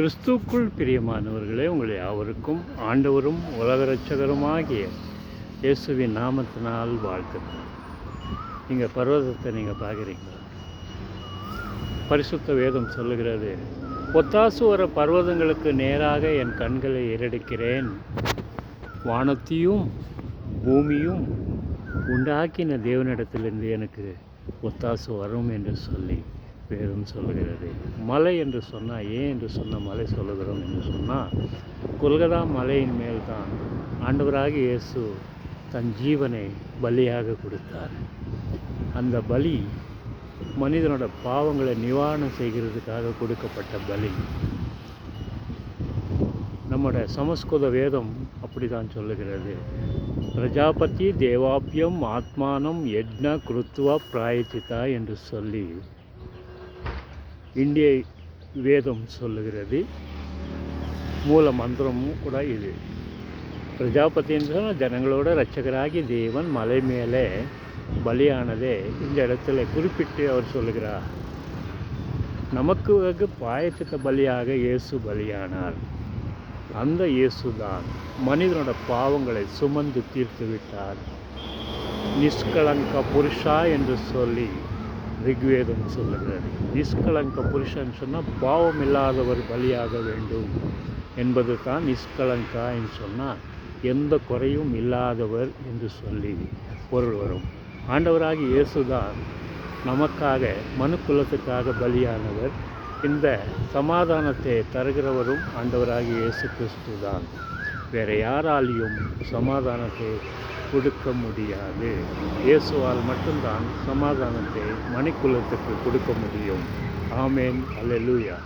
கிறிஸ்துவுக்குள் பிரியமானவர்களே, உங்களை யாவருக்கும் ஆண்டவரும் உலக இரட்சகருமாகிய இயேசுவின் நாமத்தினால் வாழ்த்துக்கள். நீங்கள் பர்வதத்தை நீங்கள் பார்க்குறீங்களா? பரிசுத்த வேதம் சொல்லுகிறது, ஒத்தாசு வர பர்வதங்களுக்கு நேராக என் கண்களை ஏறெடுக்கிறேன், வானத்தையும் பூமியும் உண்டாக்கின தேவனிடத்திலிருந்து எனக்கு ஒத்தாசு வரும் என்று சொல்லி வேதம் சொல்லுகிறது. மலை என்று சொன்னால், ஏன் என்று சொன்ன மலை சொல்லுகிறோம் என்று சொன்னால், கொல்கதா மலையின் மேல்தான் ஆண்டவராகிய இயேசு தன் ஜீவனை பலியாக கொடுத்தார். அந்த பலி மனிதனோட பாவங்களை நிவாரணம் செய்கிறதுக்காக கொடுக்கப்பட்ட பலி. நம்முடைய சமஸ்கிருத வேதம் அப்படி தான் சொல்லுகிறது. பிரஜாபதி தேவாபியம் ஆத்மானம் யஜ்ன கிருத்வா பிராயச்சிதா என்று சொல்லி இந்திய வேதம் சொல்லுகிறது. மூல மந்திரமும் கூட இது. பிரஜாபதின்னு சொன்னால் ஜனங்களோட இரட்சகராகி தேவன் மலை மேலே பலியானதே இந்த இடத்துல குறிப்பிட்டு அவர் சொல்லுகிறார். நமக்கு பாயச்சித்த பலியாக இயேசு பலியானார். அந்த இயேசு தான் மனிதனோட பாவங்களை சுமந்து தீர்த்து விட்டார். நிஷ்கலங்க புருஷா என்று சொல்லி ரிக்வேதம் சொல்லுகிறது. நிஷ்கலங்க புருஷன் சொன்னால் பாவம் இல்லாதவர் பலியாக வேண்டும் என்பது தான் நிஷ்கலங்கா என்று சொன்னால் எந்த குறையும் இல்லாதவர் என்று சொல்லி பொருள் வரும். ஆண்டவராகி இயேசுதான் நமக்காக மனுக்குலத்துக்காக பலியானவர். இந்த சமாதானத்தை தருகிறவரும் ஆண்டவராகி இயேசு கிறிஸ்து தான். வேறு யாராலையும் சமாதானத்தை கொடுக்க முடியாது. இயேசுவால் மட்டும்தான் சமாதானத்தை மனுக்குலத்துக்கு கொடுக்க முடியும். ஆமென். அல்லேலூயா.